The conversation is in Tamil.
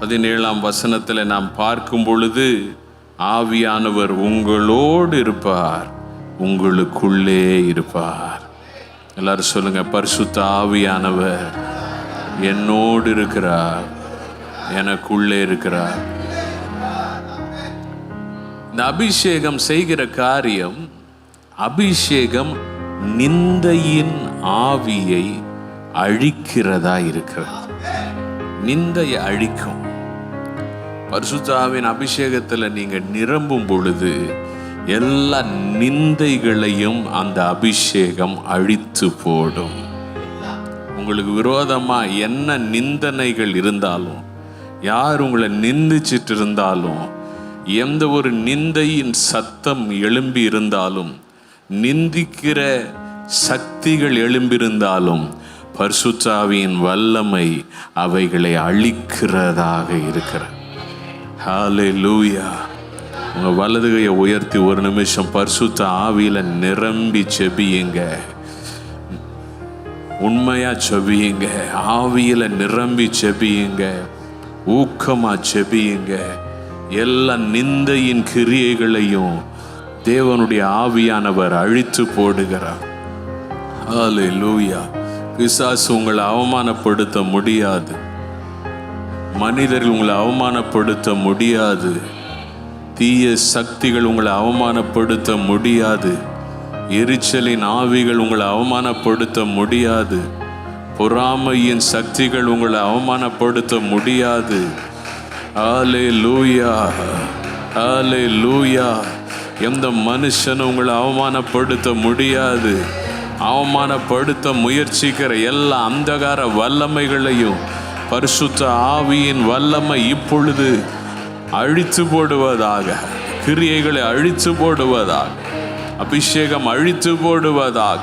17ஆம் வசனத்தில் நாம் பார்க்கும் பொழுது, ஆவியானவர் உங்களோடு இருப்பார், உங்களுக்குள்ளே இருப்பார். எல்லாரும் சொல்லுங்க, பரிசுத்த ஆவியானவர் என்னோடு இருக்கிறார், எனக்குள்ளே இருக்கிறார். இந்த அபிஷேகம் செய்கிற காரியம், அபிஷேகம் நிந்தையின் ஆவியை அழிக்கிறதா இருக்கிறது. நிந்தையை அழிக்கும். பரிசுத்த ஆவியின் அபிஷேகத்தில் நீங்க நிரம்பும் பொழுது எல்லா நிந்தைகளையும் அந்த அபிஷேகம் அழித்து போடும். உங்களுக்கு விரோதமா என்ன நிந்தனைகள் இருந்தாலும், யார் உங்களை நிந்திச்சிட்டு இருந்தாலும், எந்த ஒரு நிந்தையின் சத்தம் எழும்பி இருந்தாலும், நிந்திக்கிற சக்திகள் எழும்பியிருந்தாலும், பரிசுத்த ஆவியின் வல்லமை அவைகளை அழிக்கிறதாக இருக்கிறது. ஹல்லேலூயா. உங்க வலது கையை உயர்த்தி ஒரு நிமிஷம் பரிசுத்த ஆவியில நிரம்பி செபியுங்க. உண்மையா செபியுங்க. ஆவியில நிரம்பி செபியுங்க. ஊக்கமா செபியுங்க. எல்லா நிந்தையின் கிரியைகளையும் தேவனுடைய ஆவியானவர் அழித்து போடுகிறார். ஹல்லேலூயா. பிசாசு உங்களை அவமானப்படுத்த முடியாது. மனிதர்கள் உங்களை அவமானப்படுத்த முடியாது. தீய சக்திகள் உங்களை அவமானப்படுத்த முடியாது. எரிச்சலின் ஆவிகள் உங்களை அவமானப்படுத்த முடியாது. பொறாமையின் சக்திகள் உங்களை அவமானப்படுத்த முடியாது. ஹல்லேலூயா, ஹல்லேலூயா. எந்த மனுஷனும் உங்களை அவமானப்படுத்த முடியாது. அவமானப்படுத்த முயற்சிக்கிற எல்லா அந்தகார வல்லமைகளையும் பரிசுத்த ஆவியின் வல்லமை இப்பொழுது அழித்து போடுவதாக. கிரியைகளை அழித்து போடுவதாக. அபிஷேகம் அழித்து போடுவதாக.